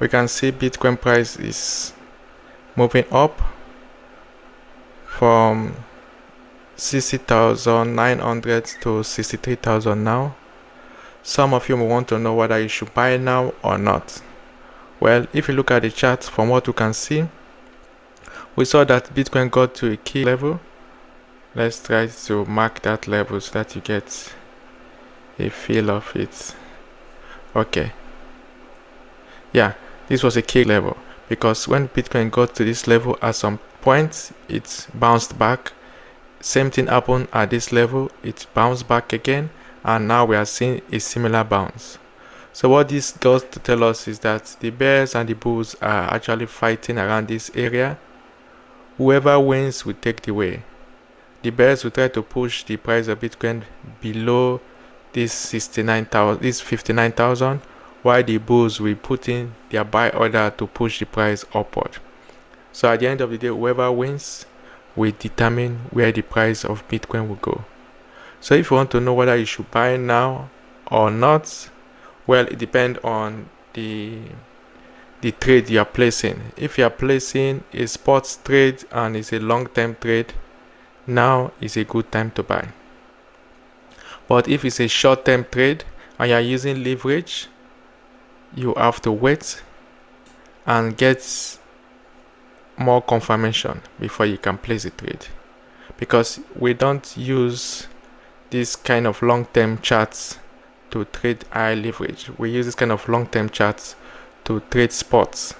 we can see Bitcoin price is moving up from 60,900 to 63,000 now. Some of you may want to know whether you should buy now or not. Well, if you look at the chart, from what we can see, we saw that Bitcoin got to a key level. Let's try to mark that level so that you get a feel of it. Okay, yeah, this was a key level, because when Bitcoin got to this level at some point, it bounced back. Same thing happened at this level, it bounced back again, and now we are seeing a similar bounce. So what this goes to tell us is that the bears and the bulls are actually fighting around this area. Whoever wins will take the way. The bears will try to push the price of Bitcoin below this 59,000, while the bulls will put in their buy order to push the price upward. So at the end of the day, whoever wins will determine where the price of Bitcoin will go. So if you want to know whether you should buy now or not, well, it depends on the trade you are placing. If you are placing a spot trade and it's a long-term trade, now is a good time to buy. But if it's a short-term trade and you are using leverage, you have to wait and get more confirmation before you can place a trade, because we don't use this kind of long-term charts to trade high leverage. We use this kind of long-term charts to trade spots,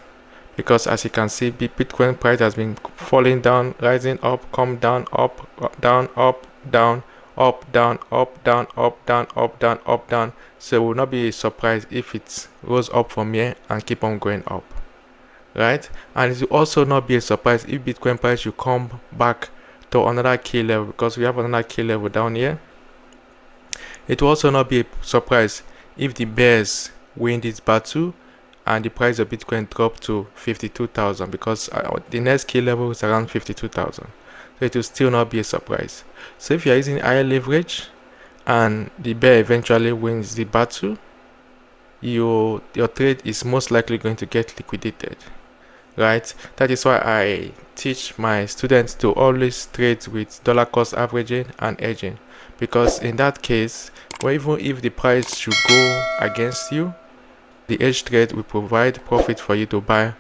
because as you can see, Bitcoin price has been falling down, rising up, come down, up, down, up, down, up, down, up, down, up, down, up, down, up, down. So it will not be a surprise if it goes up from here and keep on going up, right? And it will also not be a surprise if Bitcoin price should come back to another key level, because we have another key level down here. It will also not be a surprise if the bears win this battle and the price of Bitcoin drop to 52,000, because the next key level is around 52,000. So it will still not be a surprise. So if you are using higher leverage and the bear eventually wins the battle, your trade is most likely going to get liquidated, right? That is why I teach my students to always trade with dollar cost averaging and hedging, because in that case, even if the price should go against you, the hedge trade will provide profit for you to buy